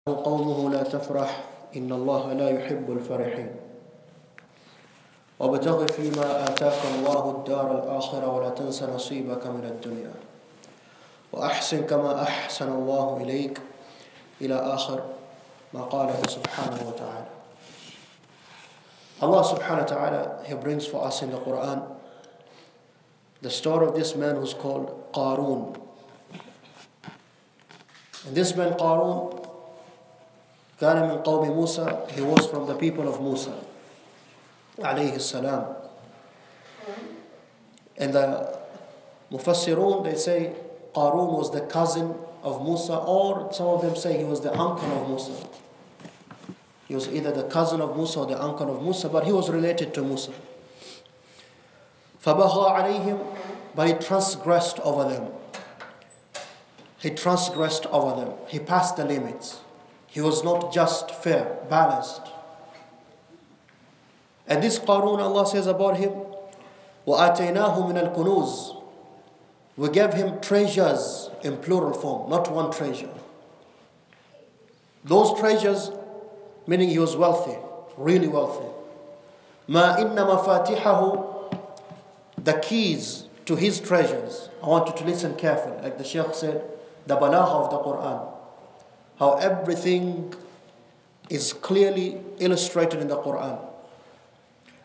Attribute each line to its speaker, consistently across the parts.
Speaker 1: قومه لا تفرح إن الله لا يحب الفرحين وابتغ فيما آتاك الله الدار الآخرة ولا تنس نصيبك من الدنيا وأحسن كما أحسن الله إليك إلى آخر ما قاله سبحانه وتعالى. Allah subhanahu wa ta'ala, He brings for us in the Quran the story of this man who's called Qarun. And this man Qarun, كان من قوم موسى, he was from the people of Musa عليه السلام. And the Mufassirun, they say Qarun was the cousin of Musa, or some of them say he was the uncle of Musa. He was either the cousin of Musa or the uncle of Musa, but he was related to Musa. فَبَغَى عَلَيْهِمْ, but he transgressed over them. He transgressed over them. He passed the limits. He was not just, fair, balanced. And this Qarun, Allah says about him, وَآتَيْنَاهُ مِنَ الْكُنُوزِ, we gave him treasures in plural form, not one treasure. Those treasures, meaning he was wealthy, really wealthy. مَا إِنَّ مَفَاتِحَهُ, the keys to his treasures. I want you to listen carefully. Like the Shaykh said, the balagha of the Quran. How everything is clearly illustrated in the Quran.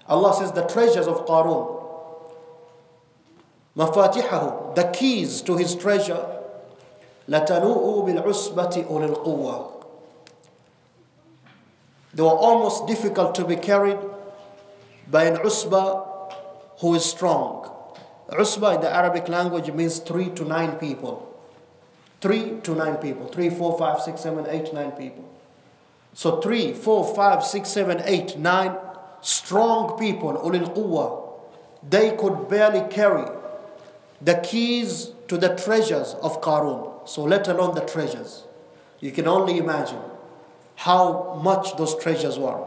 Speaker 1: Allah says the treasures of Qarun, مَفَاتِحَهُ, the keys to his treasure, لَتَنُوءُ بِالْعُسْبَةِ أُولِي الْقُوَّةِ, they were almost difficult to be carried by an usba who is strong. Usba in the Arabic language means 3 to 9 people. 3 to 9 people. 3, 4, 5, 6, 7, 8, 9 people. So 3, 4, 5, 6, 7, 8, 9 strong people, ulil quwwa, they could barely carry the keys to the treasures of Qarun. So let alone the treasures. You can only imagine how much those treasures were.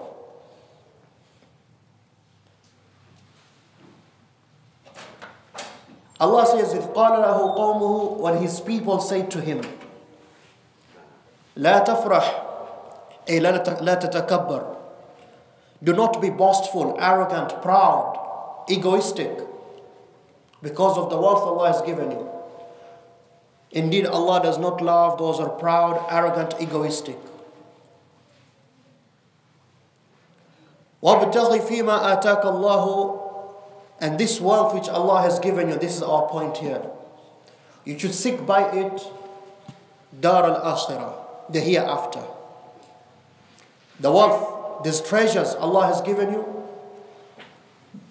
Speaker 1: Allah says, إِذْ قَالَ لَهُ قَوْمُهُ, when his people say to him, لَا تَفْرَحْ, أي لَا تَتَكَبَّرْ, do not be boastful, arrogant, proud, egoistic, because of the wealth Allah has given you. Indeed, Allah does not love those who are proud, arrogant, egoistic. وَابْتَغِ فِيمَا آتَاكَ اللَّهُ, and this wealth which Allah has given you, this is our point here. You should seek by it dar al-akhirah, the hereafter. The wealth, these treasures Allah has given you,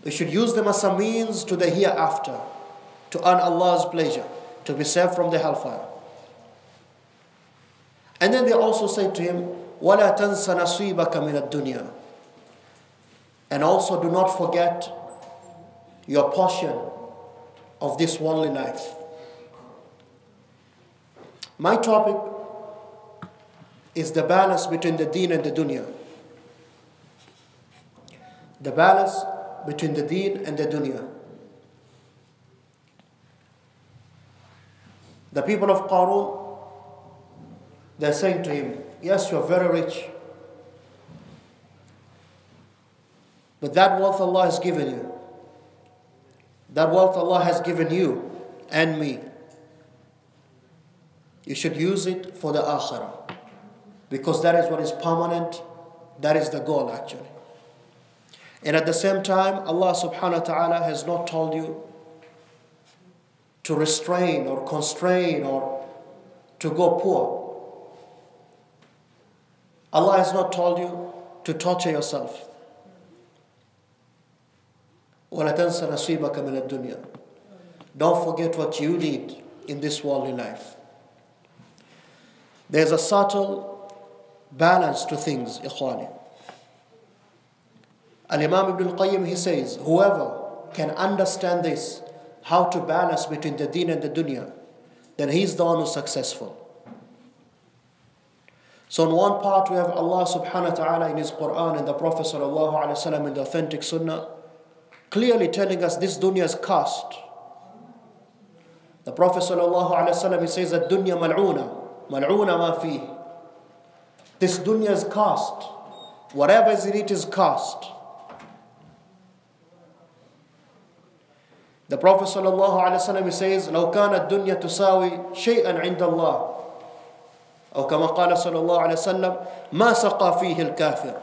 Speaker 1: you should use them as a means to the hereafter, to earn Allah's pleasure, to be saved from the hellfire. And then they also say to him, وَلَا تَنْسَ نَصِيبَكَ مِنَ الدُّنْيَا, and also do not forget your portion of this worldly life. My topic is the balance between the Deen and the Dunya. The balance between the Deen and the Dunya. The people of Qarun, they're saying to him, yes, you're very rich, but that wealth Allah has given you, that wealth Allah has given you and me, you should use it for the akhirah, because that is what is permanent, that is the goal actually. And at the same time, Allah subhanahu wa ta'ala has not told you to restrain or constrain or to go poor. Allah has not told you to torture yourself. وَلَا تَنْسَ نَصِيبَكَ مِنَ الدُّنْيَا, don't forget what you need in this worldly life. There's a subtle balance to things, ikhwani. Al-Imam Ibn al-Qayyim, he says, whoever can understand this, how to balance between the Deen and the Dunya, then he's the one who's successful. So in one part we have Allah subhanahu wa ta'ala in His Quran and the Prophet sallallahu alaihi wasallam in the authentic Sunnah clearly telling us this dunya is cursed. The Prophet sallallahu alaihi wasallam, he says that dunya mal'una ma fi. This dunya is cost. Whatever is in it is cost. The Prophet ﷺ says, لو كانت الدنيا تساوي شيئا عند الله أو كما قال صلى الله عليه وسلم ما سقى فيه الكافر.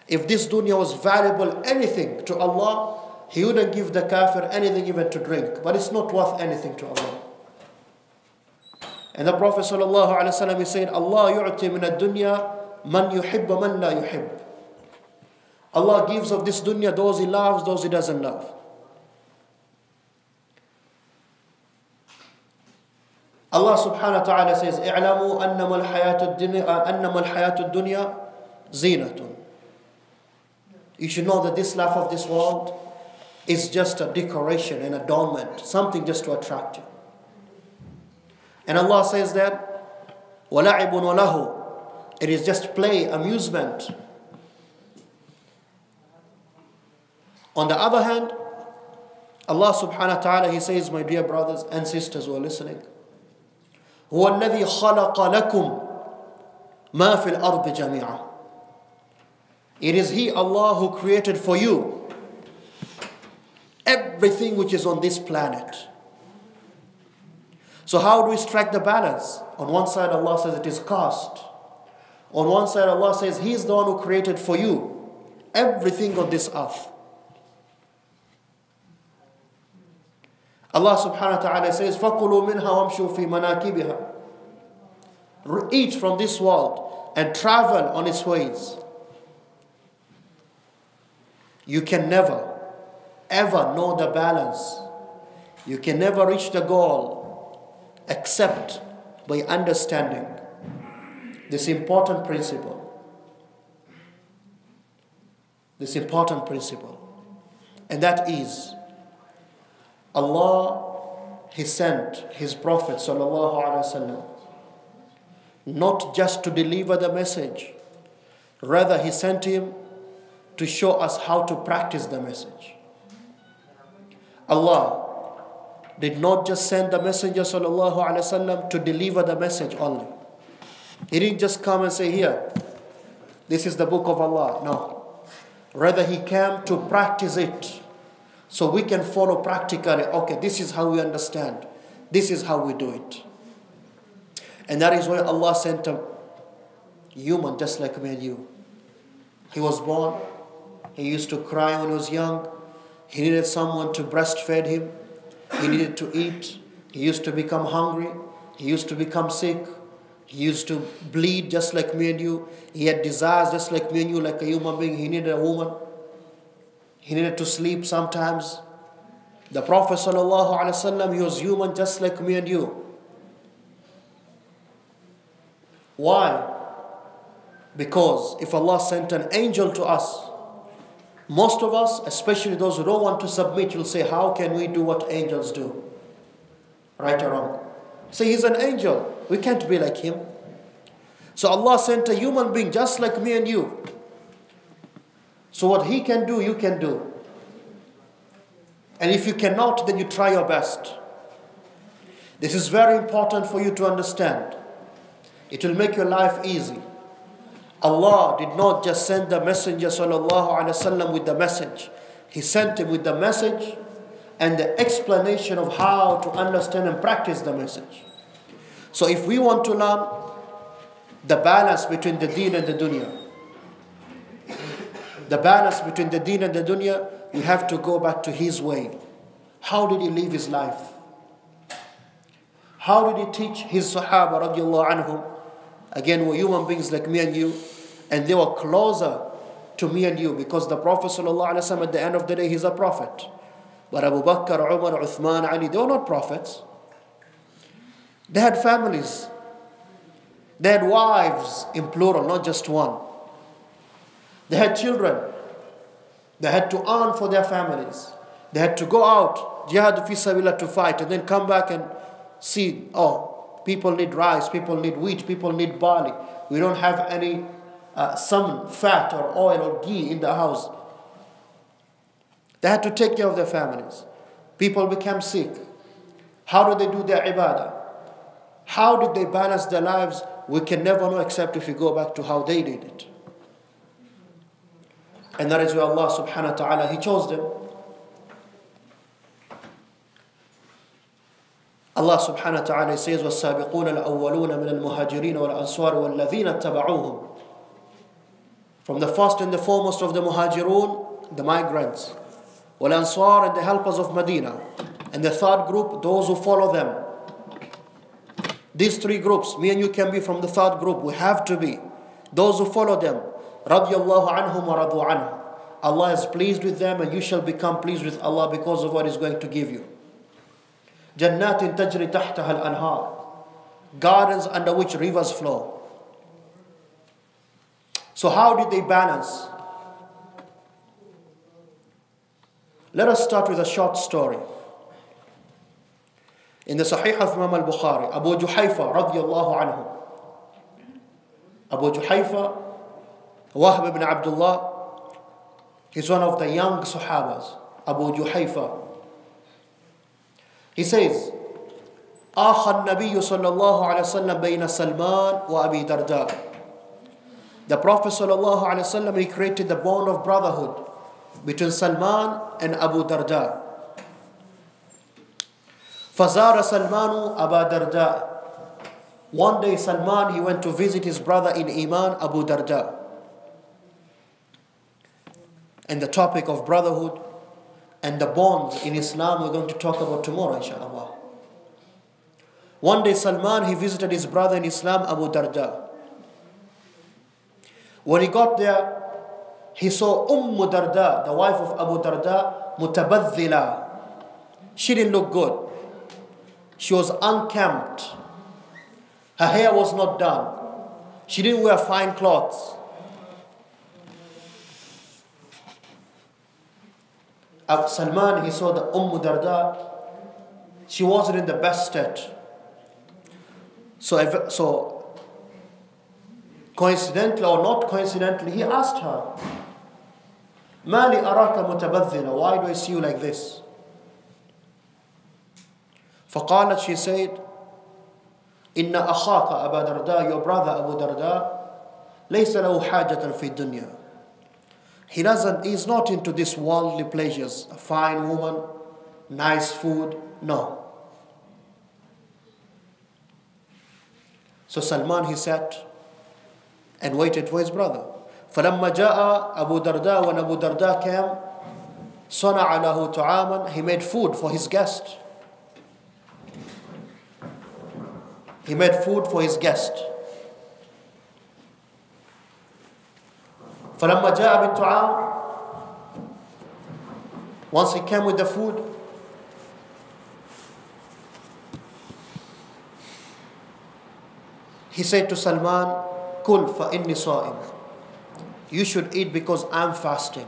Speaker 1: If this dunya was valuable anything to Allah, He wouldn't give the kafir anything even to drink. But it's not worth anything to Allah. And the Prophet ﷺ he said, Allah yu'ti min ad-dunya man yuhib wa man la yuhib. Allah gives of this dunya those He loves, those He doesn't love. Allah subhanahu wa ta'ala says, اعلموا أنما الحياة الدنيا زينة. You should know that this life of this world is just a decoration, an adornment, something just to attract you. And Allah says that وَلَعِبٌ وَلَهُ. It is just play, amusement. On the other hand, Allah subhanahu wa ta'ala, He says, my dear brothers and sisters who are listening, هُوَ الَّذِي خَلَقَ لَكُمْ مَا فِي الْأَرْضِ جَمِيعًا. It is He, Allah, who created for you everything which is on this planet. So how do we strike the balance? On one side Allah says it is cost. On one side Allah says He is the one who created for you everything on this earth. Allah subhanahu wa ta'ala says, فَقُلُوا مِنْهَا وَامْشُوا فِي مَنَاكِبِهَا. Eat from this world and travel on its ways. You can never, ever know the balance. You can never reach the goal except by understanding this important principle. This important principle. And that is, Allah, He sent His Prophet sallallahu alaihi wasallam not just to deliver the message. Rather, He sent him to show us how to practice the message. Allah did not just send the Messenger sallallahu alaihi wasallam to deliver the message only. He didn't just come and say, here, this is the book of Allah. No. Rather, He came to practice it. So we can follow practically, okay, this is how we understand. This is how we do it. And that is why Allah sent a human just like me and you. He was born. He used to cry when he was young. He needed someone to breastfeed him. He needed to eat. He used to become hungry. He used to become sick. He used to bleed just like me and you. He had desires just like me and you, like a human being. He needed a woman. He needed to sleep sometimes. The Prophet ﷺ, he was human just like me and you. Why? Because if Allah sent an angel to us, most of us, especially those who don't want to submit, will say, how can we do what angels do? Right or wrong? Say, He's an angel. We can't be like Him. So Allah sent a human being just like me and you. So what He can do, you can do. And if you cannot, then you try your best. This is very important for you to understand. It will make your life easy. Allah did not just send the Messenger sallallahu alaihi wasallam with the message. He sent him with the message and the explanation of how to understand and practice the message. So if we want to learn the balance between the deen and the dunya, the balance between the deen and the dunya, we have to go back to His way. How did He live His life? How did He teach His Sahaba radiallahu anhum? Again, were human beings like me and you, and they were closer to me and you, because the Prophet sallallahu alaihi wasallam, at the end of the day, he's a prophet. But Abu Bakr, Umar, Uthman, Ali, they were not prophets. They had families. They had wives, in plural, not just one. They had children. They had to earn for their families. They had to go out, jihad fi sabilillah, to fight, and then come back and see, oh, people need rice, people need wheat, people need barley. We don't have any some fat or oil or ghee in the house. They had to take care of their families. People became sick. How do they do their ibadah? How did they balance their lives We can never know except if we go back to how they did it. And that is why Allah subhanahu wa ta'ala, He chose them. Allah subhanahu wa ta'ala says, وَالسَّابِقُونَ الْأَوَّلُونَ مِنَ الْمُهَاجِرِينَ وَالْأَنصَارِ وَالَّذِينَ اتَّبَعُوهُم. From the first and the foremost of the muhajirun, the migrants, wal-ansar, and the helpers of Medina, and the third group, those who follow them. These three groups, me and you can be from the third group. We have to be those who follow them. Radiyallahu anhum wa radu anhu. Allah is pleased with them, and you shall become pleased with Allah because of what He's going to give you. Jannatin tajri tahtaha al-anhar. Gardens under which rivers flow. So how did they balance? Let us start with a short story. In the Sahih of Imam al-Bukhari, Abu Juhayfa radiyallahu anhu. Abu Juhayfa, Wahb ibn Abdullah, he's one of the young Sahabas. Abu Juhayfa. He says, آخى النبي صلى الله عليه وسلم بين سلمان وأبي درداء. The Prophet sallallahu alaihi wasallam, he created the bond of brotherhood between Salman and Abu Darda. فزار سلمان أبا درداء. One day Salman, he went to visit his brother in Iman, Abu Darda. And the topic of brotherhood and the bonds in Islam we're going to talk about tomorrow, inshallah. One day Salman, he visited his brother in Islam, Abu Darda. When he got there, he saw Darda, the wife of Abu Darda, mutabadhila. She didn't look good. She was unkempt. Her hair was not done. She didn't wear fine clothes. Salman, he saw the Darda. She wasn't in the best state. So coincidentally or not coincidentally, he asked her, "Ma li araka mutabadhila? Why do I see you like this?" فقالت, she said, إن أخاك أبا درداء, your brother Abu Darda, ليس له حاجة في الدنيا. He's not into these worldly pleasures, a fine woman, nice food, no. So Salman, he sat and waited for his brother. فلما جاء أبو درداء, when Abu Darda came, صنع له طعاما, he made food for his guest. He made food for his guest. فلما جاء بالطعام, once he came with the food, he said to Salman, "Kul fa inni sa'im." You should eat because I'm fasting.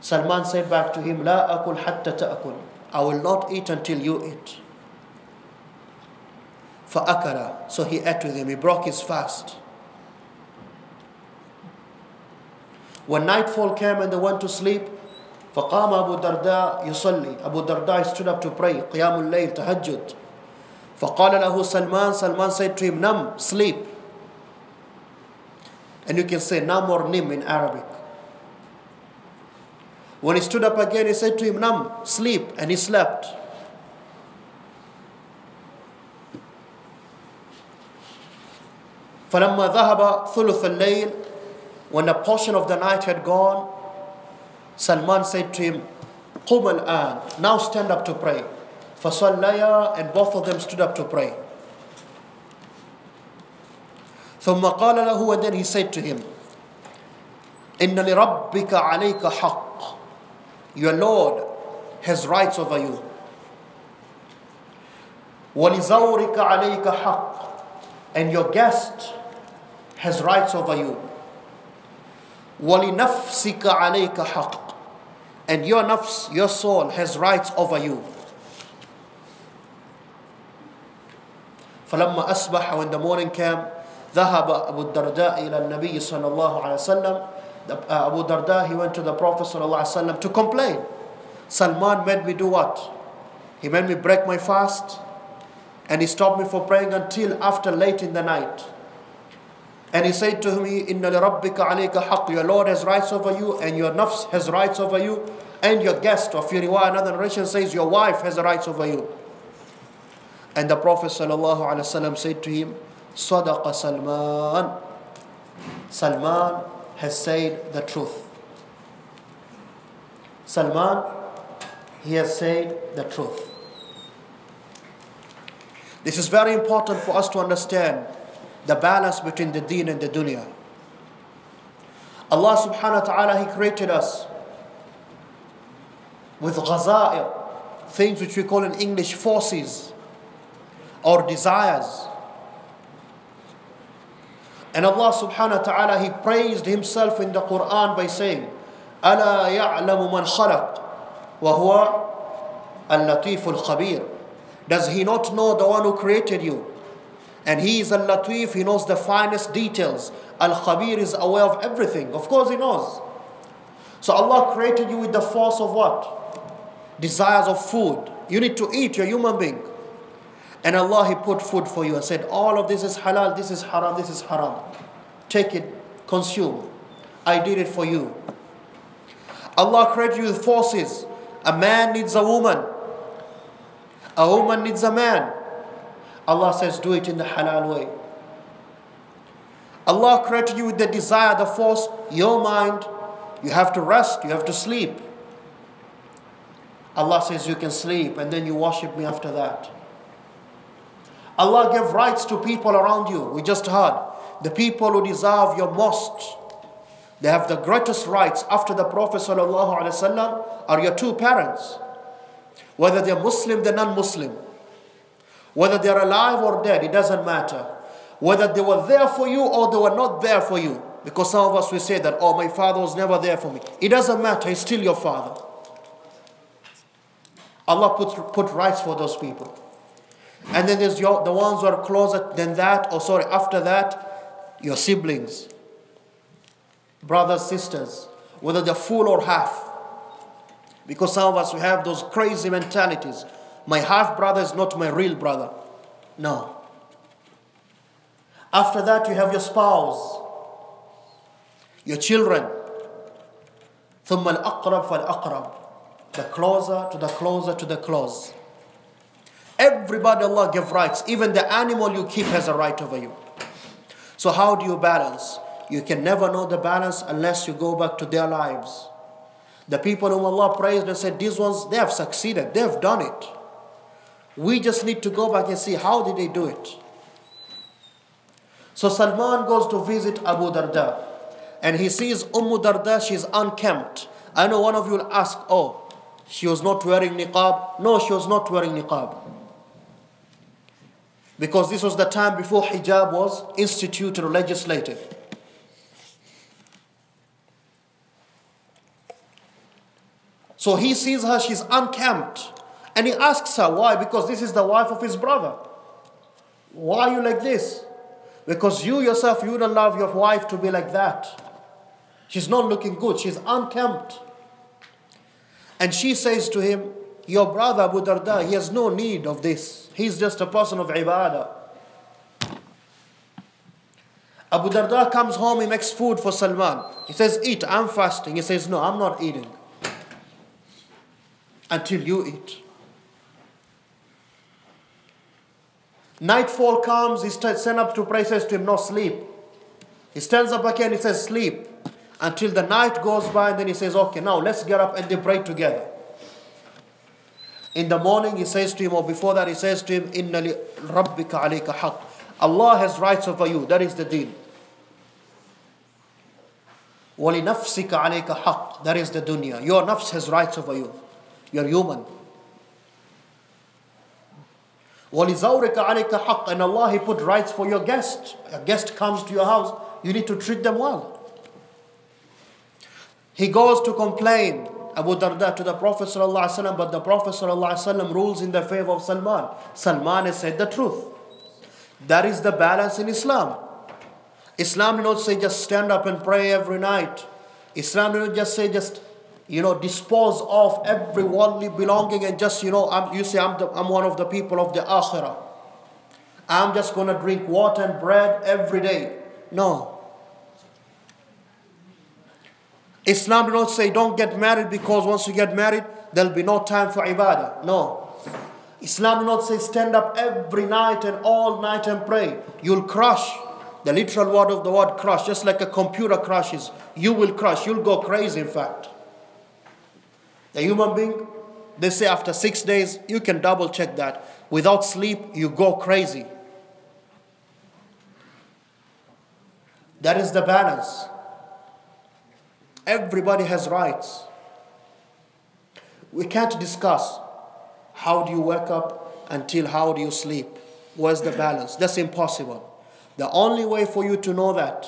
Speaker 1: Salman said back to him, "La akul hatta ta'kul." I will not eat until you eat. فأكل. So he ate with him. He broke his fast. When nightfall came and they went to sleep, فقام أبو درداء يصلي. Abu Darda stood up to pray. قيام الليل, tahajjud. فقال له سلمان, Salman said to him, "Nam, sleep." And you can say nam or nim in Arabic. When he stood up again, he said to him, "Nam, sleep," and he slept. فلما ذهب ثلث الليل, when a portion of the night had gone, Salman said to him, قم الآن, now stand up to pray. فصليا, and both of them stood up to pray. ثم قال له, and then he said to him, إن لربك عليك حق. Your Lord has rights over you. ولزورك عليك حق. And your guest has rights over you. وَلِنَفْسِكَ عَلَيْكَ حَقٍّ. And your nafs, your soul, has rights over you. فَلَمَّا أَصْبَحَ, when the morning came, ذَهَبَ أَبُو الدَّرْدَاءِ إِلَى النَّبِيِّ صَلَّى اللَّهُ عَلَيْهِ وسلم. Abu Darda, he went to the Prophet sallallahu alaihi wasallam to complain. Salman made me do what? He made me break my fast. And he stopped me for praying until after late in the night. And he said to me, Inna li rabbika alayka haqq, your Lord has rights over you, and your nafs has rights over you, and your guest, of your riwayah, another narration says, your wife has rights over you. And the Prophet ﷺ said to him, Sadaqa Salman. Salman has said the truth. Salman, he has said the truth. This is very important for us to understand the balance between the deen and the dunya. Allah subhanahu wa ta'ala, He created us with ghaza'ir, things which we call in English forces or desires. And Allah subhanahu wa ta'ala, He praised Himself in the Quran by saying, أَلَا يَعْلَمُ مَنْ خَلَقَ وَهُوَ اللَّطِيفُ الْخَبِيرُ. Does He not know the one who created you? And He is Al-Latif, He knows the finest details. Al-Khabir is aware of everything. Of course He knows. So Allah created you with the force of what? Desires of food. You need to eat, you're a human being. And Allah, He put food for you and said, all of this is halal, this is haram, this is haram. Take it, consume. I did it for you. Allah created you with forces. A man needs a woman. A woman needs a man. Allah says, do it in the halal way. Allah created you with the desire, the force, your mind. You have to rest, you have to sleep. Allah says you can sleep and then you worship me after that. Allah gave rights to people around you. We just heard. The people who deserve your most, they have the greatest rights after the Prophet ﷺ are your two parents. Whether they're Muslim, they're non-Muslim. Whether they're alive or dead, it doesn't matter. Whether they were there for you or they were not there for you. Because some of us will say that, oh, my father was never there for me. It doesn't matter, he's still your father. Allah put rights for those people. And then there's the ones who are closer than that, after that, your siblings, brothers, sisters, whether they're full or half. Because some of us, we have those crazy mentalities. My half brother is not my real brother. No. After that, you have your spouse, your children. ثم الأقرب فالأقرب. The closer to the closer to the close. Everybody Allah gave rights. Even the animal you keep has a right over you. So how do you balance? You can never know the balance unless you go back to their lives. The people whom Allah praised and said, these ones, they have succeeded. They have done it. We just need to go back and see how did they do it. So Salman goes to visit Abu Darda. And he sees Darda, she's unkempt. I know one of you will ask, oh, she was not wearing niqab. No, she was not wearing niqab. Because this was the time before hijab was instituted or legislated. So he sees her, she's unkempt. And he asks her, why? Because this is the wife of his brother. Why are you like this? Because you yourself, you wouldn't love your wife to be like that. She's not looking good, she's unkempt. And she says to him, your brother Abu Darda, he has no need of this. He's just a person of ibadah. Abu Darda comes home, he makes food for Salman. He says, eat, I'm fasting. He says, no, I'm not eating until you eat. Nightfall comes, he stands up to pray, says to him, no, sleep. He stands up again, he says, sleep. Until the night goes by, and then he says, okay, now let's get up and they pray together. In the morning, he says to him, or before that, he says to him, Inna li rabbika alayka haqq. Allah has rights over you, that is the deen. Wa li nafsika alayka haqq, that is the dunya. Your nafs has rights over you. You're human. Wa li zawrika alayka haqq, and Allah, He put rights for your guest. A guest comes to your house, you need to treat them well. He goes to complain, Abu Darda, to the Prophet ﷺ, but the Prophet ﷺ rules in the favor of Salman. Salman has said the truth. That is the balance in Islam. Islam did not say just stand up and pray every night. Islam did not just say dispose of every worldly belonging and just, I'm one of the people of the akhirah. I'm just going to drink water and bread every day. No. Islam does not say don't get married because once you get married, there'll be no time for ibadah. No. Islam does not say stand up every night and all night and pray. You'll crush. The literal word of the word crush, just like a computer crashes. You will crush. You'll go crazy, in fact. The human being, they say after 6 days, you can double check that. Without sleep, you go crazy. That is the balance. Everybody has rights. We can't discuss how do you wake up until how do you sleep. Where's the balance? That's impossible. The only way for you to know that,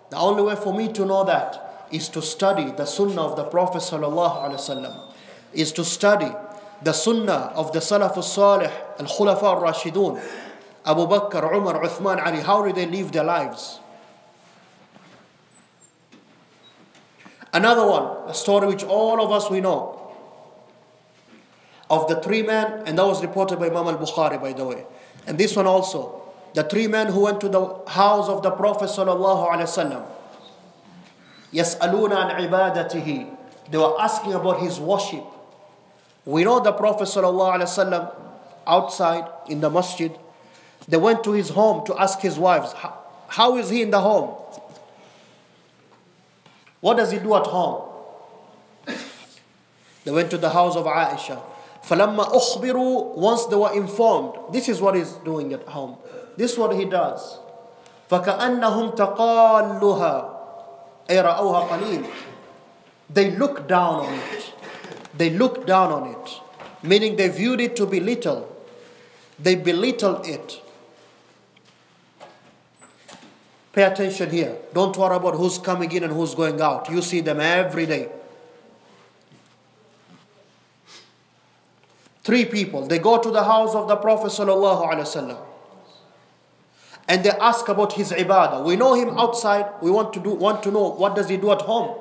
Speaker 1: the only way for me to know that, is to study the sunnah of the Prophet ﷺ, is to study the sunnah of the Salaf al-Salih, al-Khulafa al-Rashidun, Abu Bakr, Umar, Uthman, Ali. How did they live their lives? Another one, a story which all of us we know, of the 3 men, and that was reported by Imam al-Bukhari, by the way. And this one also, the 3 men who went to the house of the Prophet sallallahu alaihi wasallam. يَسْأَلُونَ عَنْ عِبَادَتِهِ. They were asking about his worship. We know the Prophet sallallahu alaihi wasallam outside in the masjid. They went to his home to ask his wives, how is he in the home? What does he do at home? They went to the house of Aisha. فَلَمَّا أُخْبِرُوا. Once they were informed, this is what he's doing at home. This is what he does. فَكَأَنَّهُمْ تَقَالُّهَا أَيْ رَأَوْهَا قَلِيلٌ. They looked down on it. They looked down on it. Meaning they viewed it to be little. They belittled it. Pay attention here. Don't worry about who's coming in and who's going out. You see them every day. 3 people. They go to the house of the Prophet sallallahu alaihi wasallam, and they ask about his ibadah. We know him outside. We want to know what does he do at home.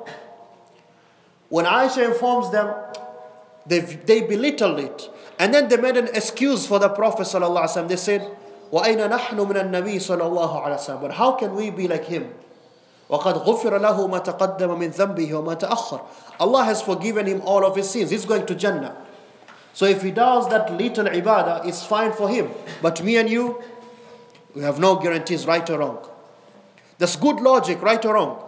Speaker 1: When Aisha informs them, they belittled it, and then they made an excuse for the Prophet sallallahu alaihi wasallam. They said, وَأَيْنَ نَحْنُ مِنَ النَّبِيِّ صلى الله عليه وسلم. But how can we be like him? وَقَدْ غُفِرَ لَهُ مَا تَقَدَّمَ مِنْ ذَنْبِهِ وَمَا تَأَخَّرَ. Allah has forgiven him all of his sins. He's going to Jannah. So if he does that little ibadah, it's fine for him. But me and you, we have no guarantees, right or wrong. That's good logic, right or wrong.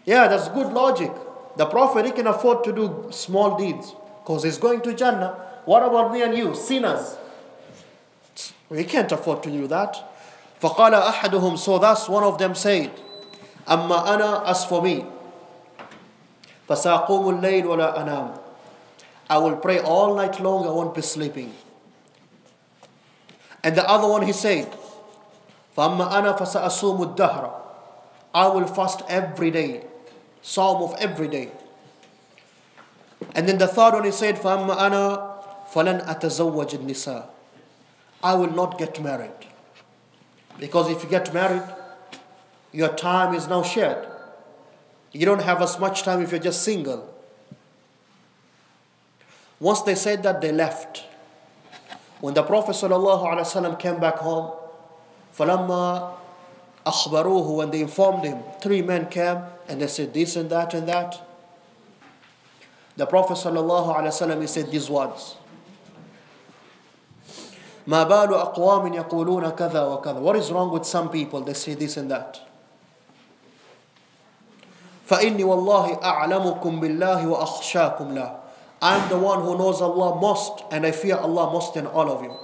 Speaker 1: Yeah, that's good logic. The Prophet, he can afford to do small deeds because he's going to Jannah. What about me and you, sinners? We can't afford to do that. فَقَالَ أَحَدُهُمْ. So thus one of them said, أَمَّا أَنَا. As for me, فَسَاقُومُ اللَّيْلِ وَلَا أَنَامُ. I will pray all night long, I won't be sleeping. And the other one he said, فَأَمَّا أَنَا فَسَأَصُومُ الدَّهْرَ. I will fast every day. Psalm of every day. And then the third one he said, فَأَمَّا أَنَا فَلَنْ أَتَزَوَّجِ النِّسَاءِ. I will not get married. Because if you get married, your time is now shared. You don't have as much time if you're just single. Once they said that, they left. When the Prophet ﷺ came back home, فَلَمَّا أَخْبَرُوهُ. When they informed him, 3 men came and they said this and that and that. The Prophet ﷺ, he said these words, مَا بَالُ أَقْوَامٍ يَقُولُونَ كَذَا وَكَذَا. What is wrong with some people? They say this and that. فَإِنِّي وَاللَّهِ أَعْلَمُكُمْ بِاللَّهِ وَأَخْشَاكُمْ لَهُ. I am the one who knows Allah most, and I fear Allah most than all of you.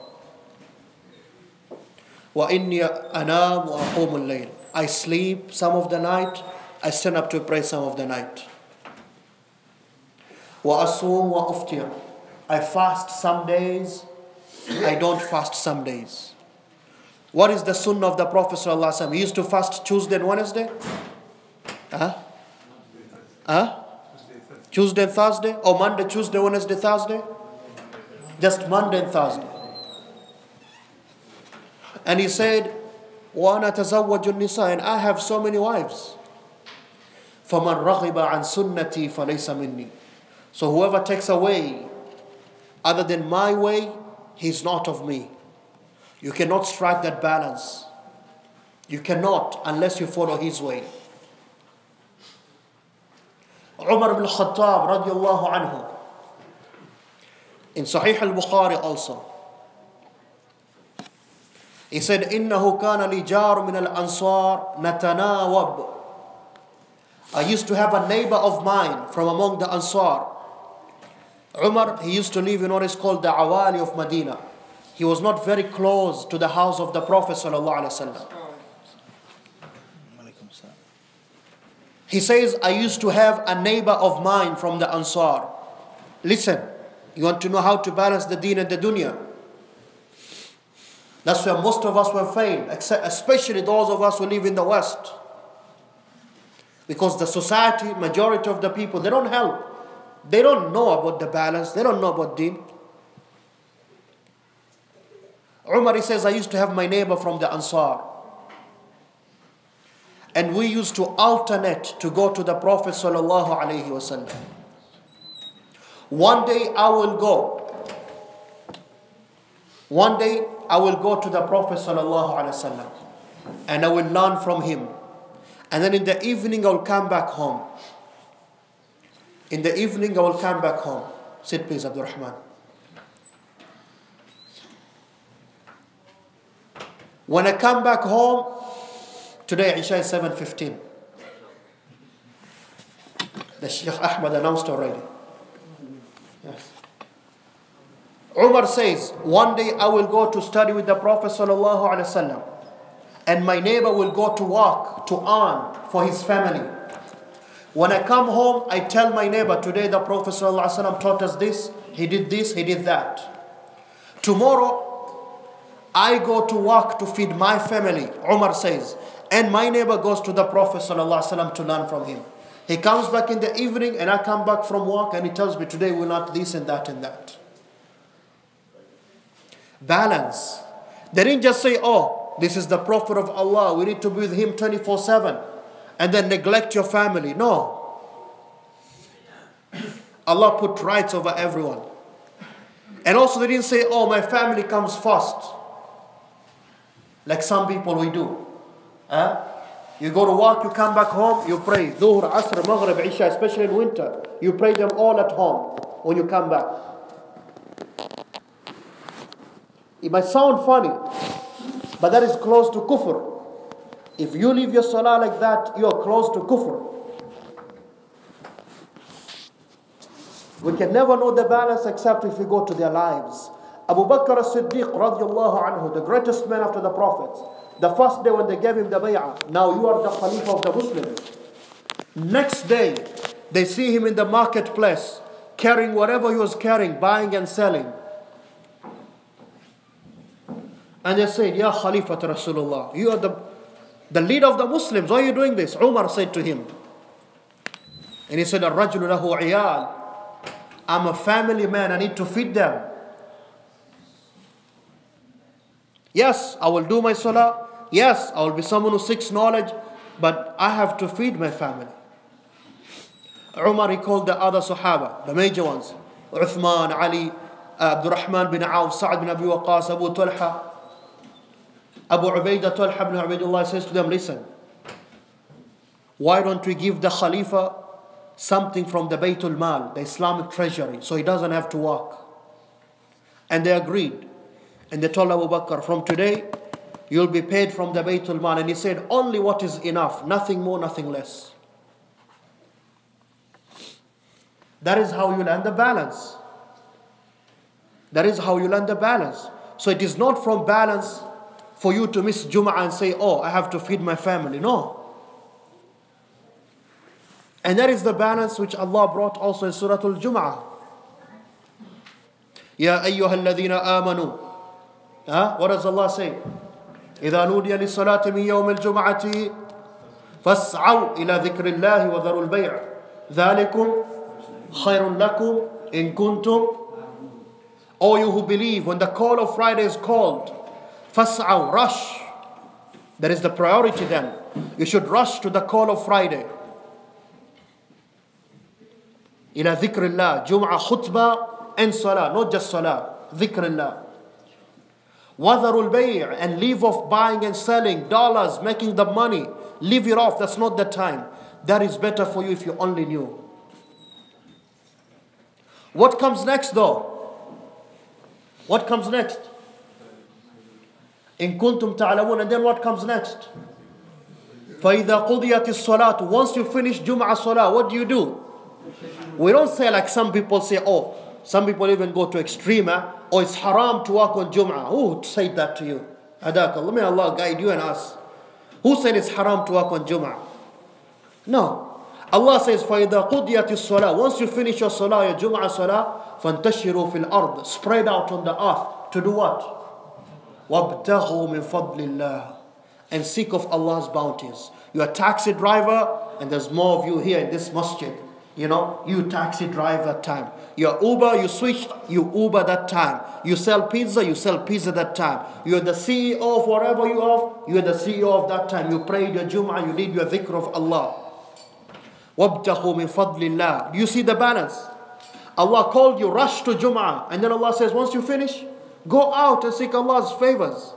Speaker 1: وَإِنِّي أَنَامُ وَأَقُومُ اللَّيْلِ. I sleep some of the night, I stand up to pray some of the night. وَأَصُومُ وَأُفْتِرُ. I fast some days, I don't fast some days. What is the sunnah of the Prophet ﷺ? He used to fast Tuesday and Wednesday? Tuesday and Thursday? Or Monday, Tuesday, Wednesday, Thursday? Just Monday and Thursday. And he said, وَأَنَا تَزَوَّجُ النِّسَاءِ. And I have so many wives. فَمَنْ رَغِبَ عَنْ سُنَّتِي فَلَيْسَ مِنِّي. So whoever takes away other than my way, he's not of me. You cannot strike that balance. You cannot unless you follow his way. Umar ibn Khattab radiallahu anhu, in Sahih al-Bukhari also, he said, إِنَّهُ كَانَ لِي جَارٌ مِنَ الْأَنصَارِ نَتَنَاوَبْ. I used to have a neighbor of mine from among the Ansar. Umar, he used to live in what is called the Awali of Medina. He was not very close to the house of the Prophet ﷺ. He says, I used to have a neighbor of mine from the Ansar. Listen, you want to know how to balance the deen and the dunya? That's where most of us will fail, especially those of us who live in the West. Because the society, majority of the people, they don't help. They don't know about the balance. They don't know about deen. Umar, he says, I used to have my neighbor from the Ansar. And we used to alternate to go to the Prophet sallallahu alaihi wasallam. One day I will go. One day I will go to the Prophet sallallahu alaihi wasallam, and I will learn from him. And then in the evening I will come back home. In the evening I will come back home. Sit please, Abdul Rahman. When I come back home, today Isha is 7:15. The Sheikh Ahmad announced already. Yes. Umar says, one day I will go to study with the Prophet sallallahu alaihi wasallam, and my neighbor will go to work to earn for his family. When I come home, I tell my neighbor, today the Prophet sallallahu alaihi wasallam taught us this, he did that. Tomorrow, I go to work to feed my family, Umar says, and my neighbor goes to the Prophet ﷺ to learn from him. He comes back in the evening and I come back from work and he tells me, today we're not this and that and that. Balance. They didn't just say, oh, this is the Prophet of Allah, we need to be with him 24/7 and then neglect your family. No. Allah put rights over everyone. And also they didn't say, oh, my family comes first. Like some people we do. You go to work, you come back home, you pray Dhuhr, Asr, Maghrib, Isha, especially in winter. You pray them all at home when you come back. It might sound funny, but that is close to kufr. If you leave your salah like that, you are close to kufr. We can never know the balance except if we go to their lives. Abu Bakr as-Siddiq radiallahu anhu, the greatest man after the prophets, the first day when they gave him the bay'ah, now you are the Khalifa of the Muslims. Next day, they see him in the marketplace, carrying whatever he was carrying, buying and selling. And they said, Ya Khalifa to Rasulullah, you are the leader of the Muslims, why are you doing this? Umar said to him. And he said, Ar-rajulu lahu iyal. I'm a family man, I need to feed them. Yes, I will do my salah. Yes, I will be someone who seeks knowledge, but I have to feed my family. Umar, he called the other Sahaba, the major ones. Uthman, Ali, Abdul Rahman bin Auf, Sa'ad bin Abi Waqqas, Abu Talha, Abu Ubaidah, Talha bin Ubaidullah says to them, listen, why don't we give the Khalifa something from the Baytul Mal, the Islamic treasury, so he doesn't have to work? And they agreed. And they told Abu Bakr, from today, you'll be paid from the Baytul Mal. And he said, only what is enough, nothing more, nothing less. That is how you learn the balance. That is how you learn the balance. So it is not from balance for you to miss Jum'ah and say, oh, I have to feed my family. No. And that is the balance which Allah brought also in Surah Al-Jum'ah. Ya ayyuha alladhina amanu. What does Allah say? إِذَا نُودِيَ لِلصَّلَاةِ مِنْ يَوْمِ الْجُمْعَةِ فَاسْعَوْا إِلَى ذِكْرِ اللَّهِ وَذَرُوا الْبَيْعَ ذَلِكُمْ خَيْرٌ لَكُمْ إِن كُنْتُمْ. O you who believe, when the call of Friday is called, فَاسْعَوْا, rush. That is the priority then. You should rush to the call of Friday. إِلَى ذِكْرِ اللَّهِ. Jum'ah, khutbah and salah, not just salah. ذِكْرِ اللَّهِ. وَذَرُوا الْبَيْعِ, and leave off buying and selling, dollars, making the money. Leave it off, that's not the time. That is better for you if you only knew. What comes next though? What comes next? إِن كُنتُمْ تَعْلَمُونَ, and then what comes next? فَإِذَا قُضِيَتِ الصَّلَاةُ, once you finish Jum'ah Salah, what do? We don't say like some people say, oh, some people even go to extreme, oh, it's haram to walk on Jum'ah. Who said that to you? Hadakallah, may Allah guide you and us. Who said it's haram to walk on Jum'ah? No. Allah says, فَإِذَا قُضِيَتِ الصَّلَاةُ, once you finish your Salah, your Jum'ah Salah, فَانْتَشِرُوا فِي الْأَرْضِ, spread out on the earth. To do what? وَابْتَغُوا مِنْ فَضْلِ اللَّهِ, and seek of Allah's bounties. You're a taxi driver, and there's more of you here in this masjid. You know, you taxi drive that time. You're Uber, you switched, you Uber that time. You sell pizza that time. You're the CEO of whatever you are, you're the CEO of that time. You prayed your Jum'ah, you did your dhikr of Allah. وَابْتَغُوا مِنْ فَضْلِ اللَّهِ. Do you see the balance? Allah called you, rush to Jum'ah. And then Allah says, once you finish, go out and seek Allah's favors.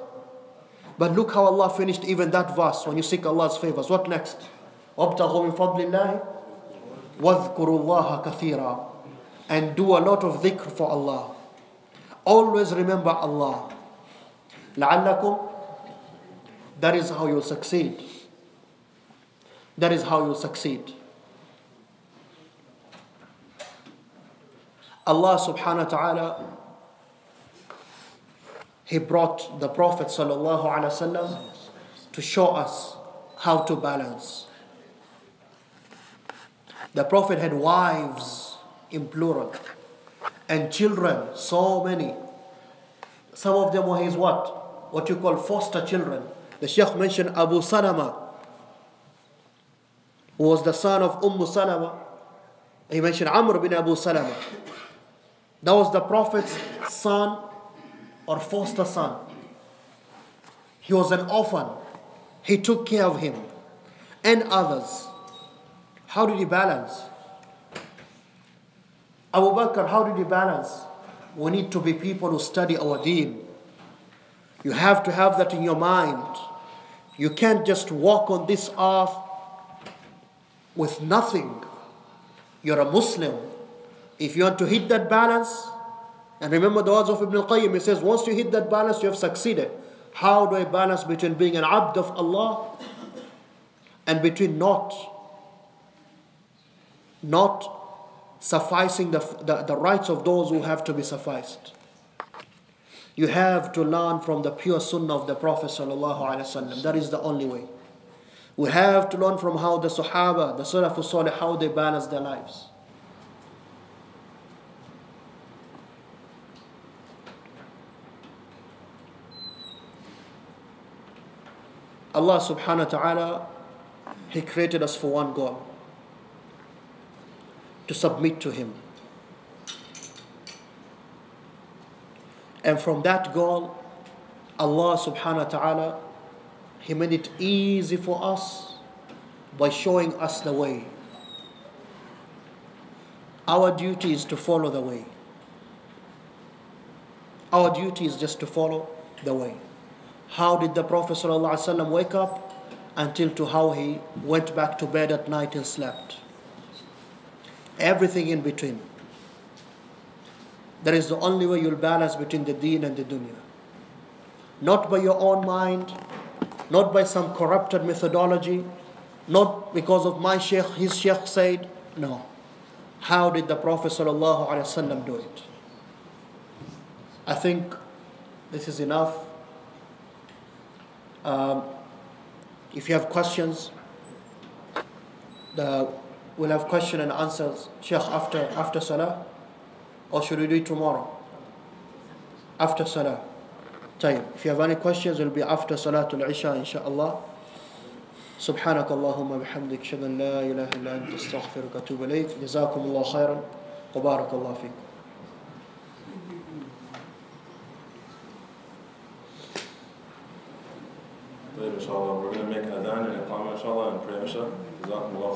Speaker 1: But look how Allah finished even that verse when you seek Allah's favors. What next? وَابْتَغُوا مِنْ فَضْلِ اللَّهِ وَاذْكُرُوا اللَّهَ كَثِيرًا, and do a lot of dhikr for Allah. Always remember Allah. لَعَلَّكُمْ, that is how you'll succeed. That is how you'll succeed. Allah subhanahu wa ta'ala, He brought the Prophet sallallahu alaihi wasallam to show us how to balance. The Prophet had wives in plural and children, so many. Some of them were his what? What you call foster children. The Shaykh mentioned Abu Salama, who was the son of Salama. He mentioned Amr bin Abu Salama. That was the Prophet's son or foster son. He was an orphan. He took care of him and others. How did he balance? Abu Bakr, how did he balance? We need to be people who study our deen. You have to have that in your mind. You can't just walk on this earth with nothing. You're a Muslim. If you want to hit that balance, and remember the words of Ibn al-Qayyim, he says, once you hit that balance, you have succeeded. How do I balance between being an abd of Allah and between not sufficing the rights of those who have to be sufficed? You have to learn from the pure sunnah of the Prophet ﷺ. That is the only way. We have to learn from how the Sahaba, the Salafus Salih, how they balance their lives. Allah subhanahu wa ta'ala, He created us for one goal: to submit to Him. And from that goal, Allah subhanahu wa ta'ala, He made it easy for us by showing us the way. Our duty is to follow the way. Our duty is just to follow the way. How did the Prophet ﷺ wake up until to how he went back to bed at night and slept? Everything in between. That is the only way you'll balance between the deen and the dunya. Not by your own mind, not by some corrupted methodology, not because of my sheikh, his sheikh said. No. How did the Prophet ﷺ do it? I think this is enough. If you have questions, we'll have question and answers, Sheikh, after Salah, or should we do it tomorrow? After Salah. طيب. If you have any questions, it will be after Salatul Isha, inshaAllah. سبحانك اللهم بحمدك أشهد أن لا إله إلا أنت أستغفرك وأتوب إليك جزاكم الله خيرا وبارك الله فيكم.
Speaker 2: Inshallah, we're going to make adhan and iqamah, inshallah, and pray, inshallah. Jazakumullah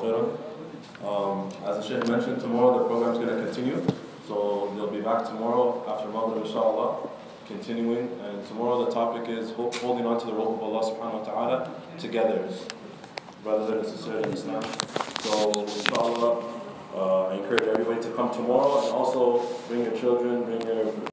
Speaker 2: khairan. As the Shaykh mentioned, tomorrow the program is going to continue. So they'll be back tomorrow after Maghrib, inshallah. continuing. And tomorrow the topic is holding on to the rope of Allah subhanahu wa ta'ala together. Brothers and sisters in Islam. So, inshallah, I encourage everybody to come tomorrow, and also bring your children, bring your